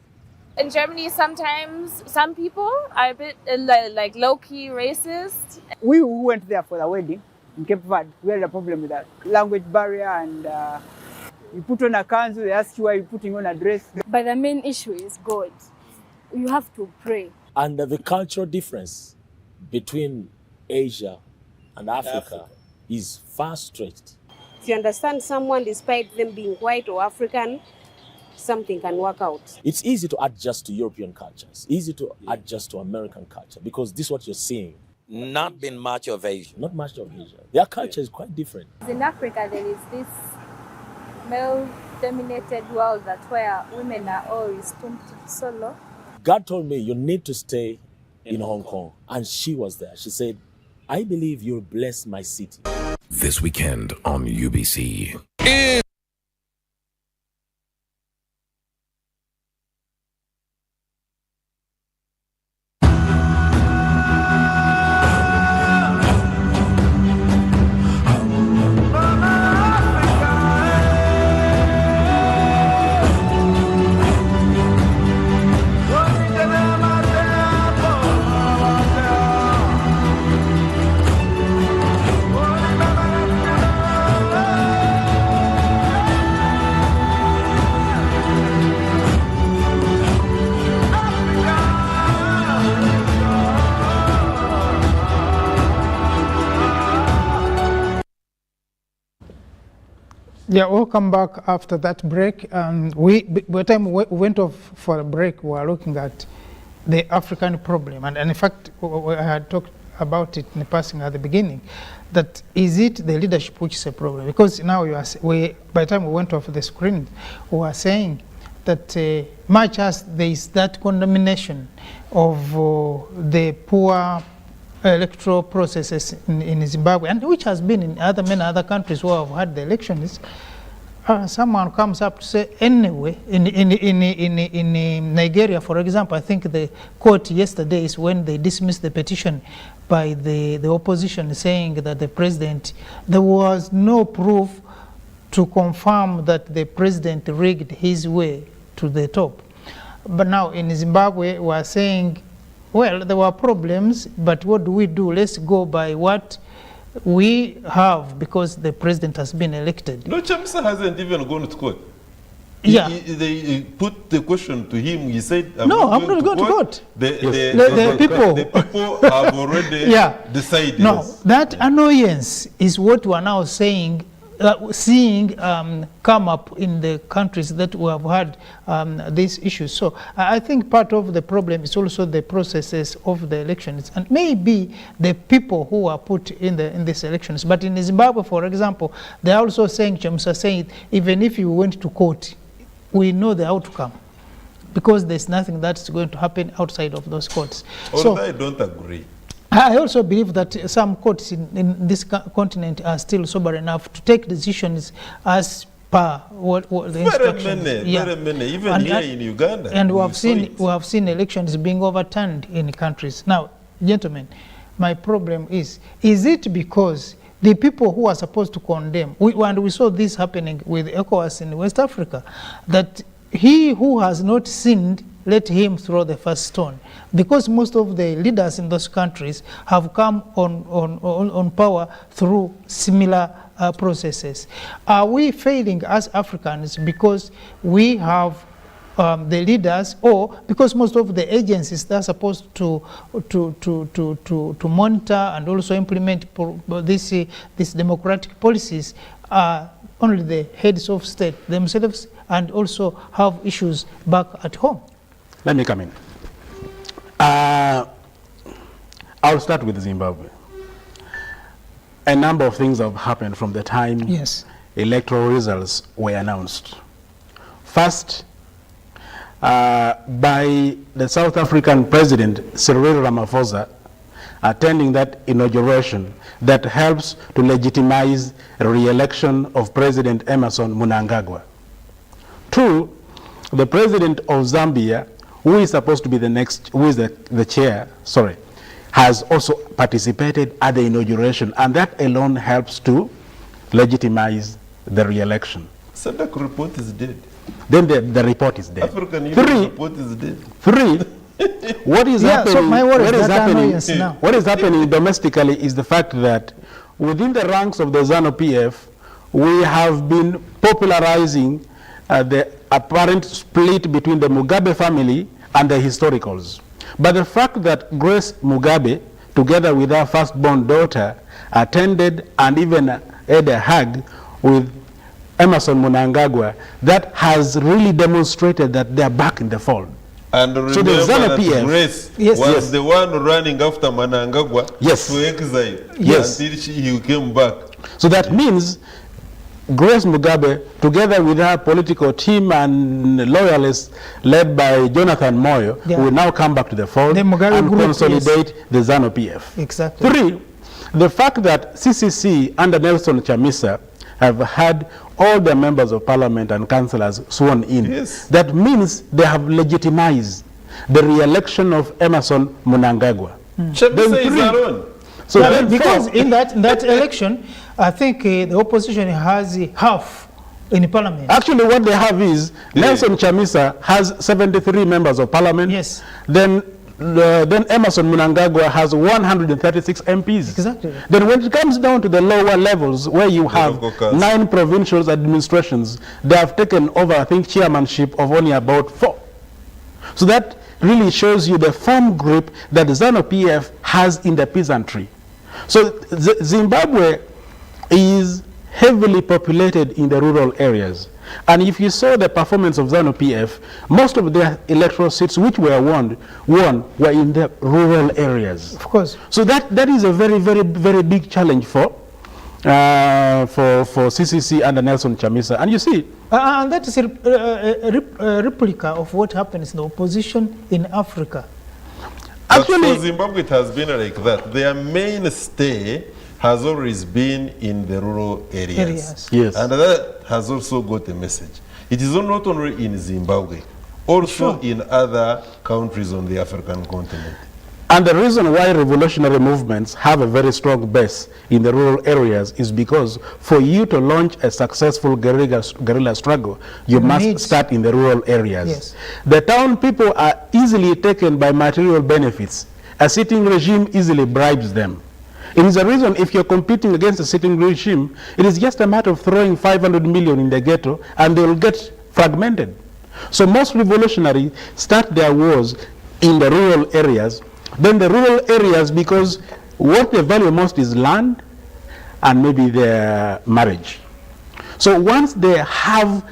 In Germany, sometimes some people are a bit like low-key racist. We who went there for the wedding in Cape Verde, we had a problem with that language barrier, and you put on a kanzu, they ask you why you're putting on a dress. But the main issue is God. You have to pray. And the cultural difference between Asia and Africa is far stretched. If you understand someone despite them being white or African, something can work out. It's easy to adjust to European culture. It's easy to adjust to American culture because this is what you're seeing. Not been much of Asia. Not much of Asia. Their culture is quite different. In Africa, there is this male-dominated world where women are all restored solo. God told me, you need to stay in Hong Kong. And she was there. She said, I believe you'll bless my city. This weekend on UBC. Yeah, we'll come back after that break. By the time we went off for a break, we were looking at the African problem. And in fact, we had talked about it in passing at the beginning, that is it the leadership which is a problem? Because now by the time we went off the screen, we were saying that much as there is that condemnation of the poor electoral processes in Zimbabwe, and which has been in many other countries who have had the elections, someone comes up to say, anyway, in Nigeria, for example, I think the court yesterday is when they dismissed the petition by the opposition saying that the president, there was no proof to confirm that the president rigged his way to the top. But now in Zimbabwe, we're saying, well, there were problems, but what do? Let's go by what we have, because the president has been elected. No, Chamisa hasn't even gone to court. Yeah. They put the question to him. He said, no, I'm not going to court. The people have already decided. No, that annoyance is what we are now saying, seeing come up in the countries that we have had these issues. So I think part of the problem is also the processes of the elections, and maybe the people who are put in these elections. But in Zimbabwe, for example, they are also saying, Chamisa saying, even if you went to court, we know the outcome, because there's nothing that's going to happen outside of those courts. So I don't agree. I also believe that some courts in this continent are still sober enough to take decisions as per what the instructions. Very many, even here in Uganda. And we have seen elections being overturned in countries. Now, gentlemen, my problem is it because the people who are supposed to condemn, and we saw this happening with ECOWAS in West Africa, that he who has not sinned, let him throw the first stone, because most of the leaders in those countries have come on power through similar processes. Are we failing as Africans because we have the leaders, or because most of the agencies that are supposed to monitor and also implement these democratic policies are only the heads of state themselves, and also have issues back at home? Let me come in. I'll start with Zimbabwe. A number of things have happened from the time electoral results were announced. First, by the South African President Cyril Ramaphosa attending that inauguration that helps to legitimize re-election of President Emmerson Mnangagwa. Two, the President of Zambia, who is supposed to be the next, who is the chair, has also participated at the inauguration, and that alone helps to legitimize the re-election. SADC report is dead. Then the report is dead. African Union report is dead. Three, what is happening? So my worry is now. What is happening domestically is the fact that within the ranks of the ZANU-PF, we have been popularizing the apparent split between the Mugabe family and the historicals. But the fact that Grace Mugabe, together with her firstborn daughter, attended and even had a hug with Emmerson Mnangagwa, that has really demonstrated that they are back in the fold. And remember that Grace was the one running after Mnangagwa to exile until he came back. So that means Grace Mugabe, together with her political team and loyalists led by Jonathan Moyo, will now come back to the fold and consolidate the ZANU-PF. Exactly. Three, the fact that CCC under Nelson Chamisa have had all the members of parliament and councillors sworn in. That means they have legitimized the re-election of Emmerson Mnangagwa. Chamisa is alone. So because in that election, I think the opposition has half in parliament. Actually, what they have is Nelson Chamisa has 73 members of parliament. Yes. Then Emmerson Mnangagwa has 136 MPs. Exactly. Then when it comes down to the lower levels, where you have 9 provincial administrations, they have taken over, I think, chairmanship of only about 4. So that really shows you the firm grip that the ZANU-PF has in the peasantry. So Zimbabwe is heavily populated in the rural areas. And if you saw the performance of ZANU-PF, most of their electoral seats which were won were in the rural areas. Of course. So that is a very, very, very big challenge for CCC under Nelson Chamisa. And you see, and that is a replica of what happens in the opposition in Africa. Actually, for Zimbabwe, it has been like that. Their mainstay has always been in the rural areas. Yes. And that has also got a message. It is not only in Zimbabwe, also in other countries on the African continent. And the reason why revolutionary movements have a very strong base in the rural areas is because for you to launch a successful guerrilla struggle, you must start in the rural areas. Yes. The town people are easily taken by material benefits. A sitting regime easily bribes them. It is a reason if you're competing against a sitting regime, it is just a matter of throwing 500 million in the ghetto and they will get fragmented. So most revolutionaries start their wars in the rural areas. Then the rural areas, because what they value most is land and maybe their marriage. So once they have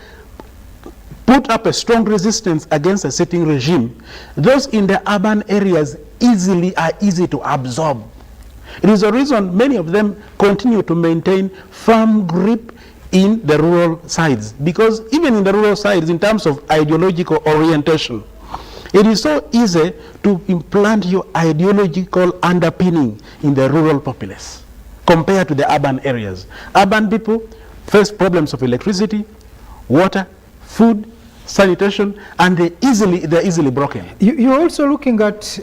put up a strong resistance against a sitting regime, those in the urban areas are easy to absorb. It is a reason many of them continue to maintain firm grip in the rural sides, because even in the rural sides, in terms of ideological orientation, it is so easy to implant your ideological underpinning in the rural populace compared to the urban areas. Urban people face problems of electricity, water, food, sanitation, and they're easily broken. You're also looking at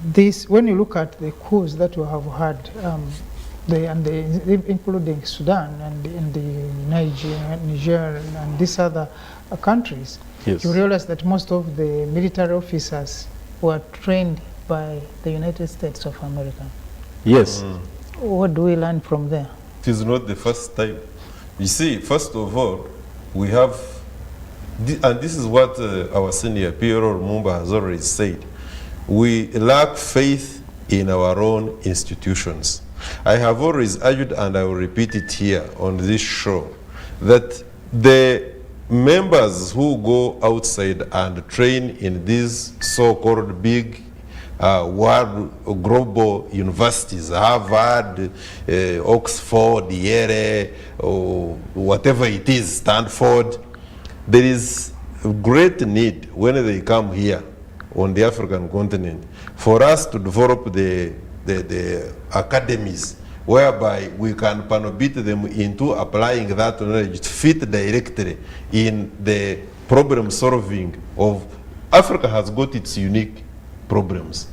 this, when you look at the coups that you have had, including Sudan and in the Niger and these other countries. Yes. You realize that most of the military officers were trained by the United States of America. Yes. What do we learn from there? It is not the first time. You see, first of all, we have, and this is what our senior Pierre Lumumba has already said, we lack faith in our own institutions. I have always argued, and I will repeat it here on this show, that the members who go outside and train in these so-called big world global universities, Harvard, Oxford, Yale, or whatever it is, Stanford, there is great need when they come here on the African continent for us to develop the academies whereby we can panobit them into applying that knowledge to fit directly in the problem solving of Africa. Has got its unique problems.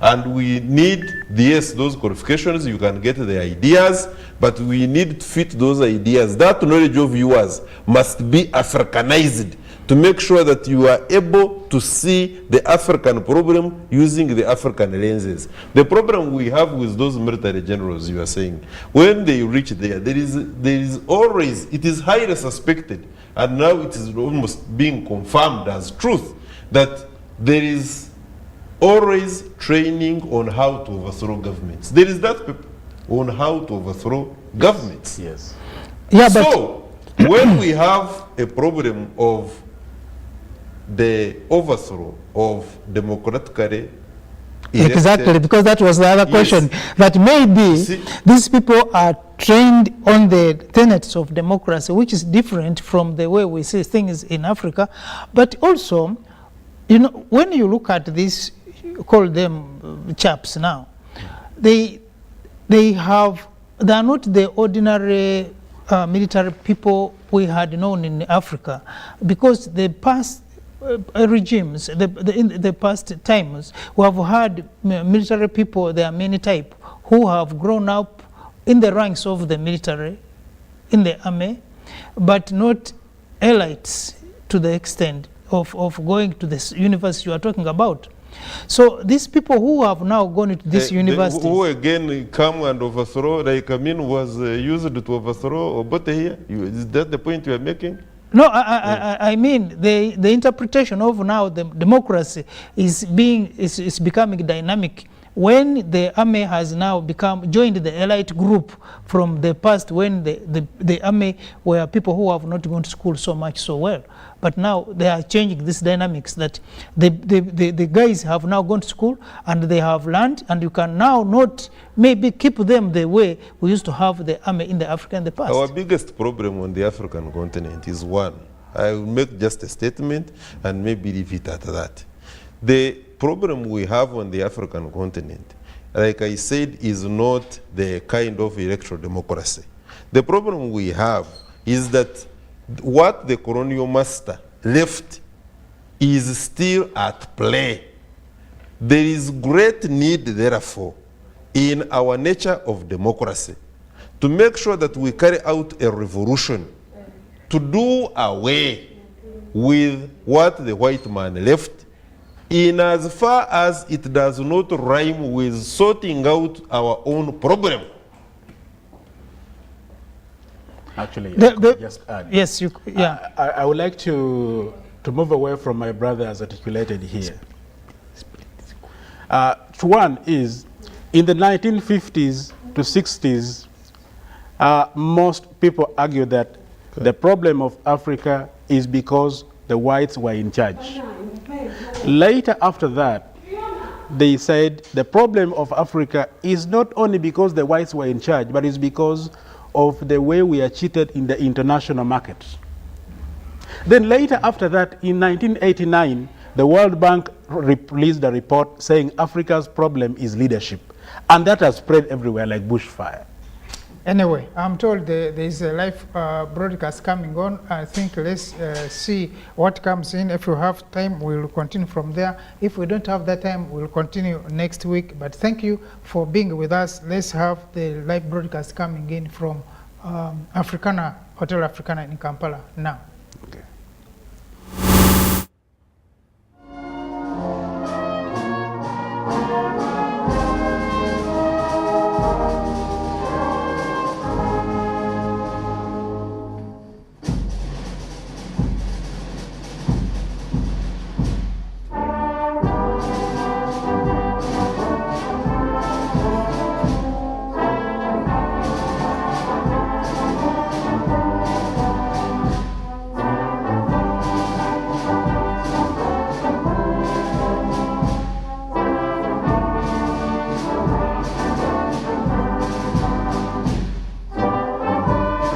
And we need, yes, those qualifications, you can get the ideas, but we need to fit those ideas. That knowledge of yours must be Africanized to make sure that you are able to see the African problem using the African lenses. The problem we have with those military generals, you are saying, when they reach there, there is always, it is highly suspected, and now it is almost being confirmed as truth, that there is always training on how to overthrow governments. There is that on how to overthrow governments. Yes. Yeah, so, when we have a problem of the overthrow of democratically elected. Exactly, because that was the other question, that maybe these people are trained on the tenets of democracy, which is different from the way we see things in Africa. But also, you know, when you look at these, call them chaps now, they are not the ordinary military people we had known in Africa, because the past regimes, in the past times, we have had military people, there are many types, who have grown up in the ranks of the military, in the army, but not elites to the extent of going to this university you are talking about. So these people who have now gone into this university, who again come and overthrow, like Amin was used to overthrow Obote here, is that the point you are making? No, I mean the interpretation of now the democracy is becoming dynamic when the army has now joined the elite group from the past, when the army were people who have not gone to school so well. But now they are changing this dynamics, that the guys have now gone to school and they have learned, and you can now not maybe keep them the way we used to have the army in the Africa in the past. Our biggest problem on the African continent is one. I will make just a statement and maybe leave it at that. The problem we have on the African continent, like I said, is not the kind of electoral democracy. The problem we have is that what the colonial master left is still at play There is great need, therefore, in our nature of democracy to make sure that we carry out a revolution to do away with what the white man left, in as far as it does not rhyme with sorting out our own problem. Actually, The- I could the- just add. yes, you, yeah. I would like to move away from my brother as articulated here. One is, in the 1950s to 60s, most people argue that the problem of Africa is because the whites were in charge. Later after that, they said the problem of Africa is not only because the whites were in charge, but it's because of the way we are cheated in the international market. Then later after that, in 1989, the World Bank released a report saying Africa's problem is leadership. And that has spread everywhere like bushfire. Anyway, I'm told there is a live broadcast coming on. I think let's see what comes in. If we have time, we'll continue from there. If we don't have that time, we'll continue next week. But thank you for being with us. Let's have the live broadcast coming in from Africana, Hotel Africana in Kampala now.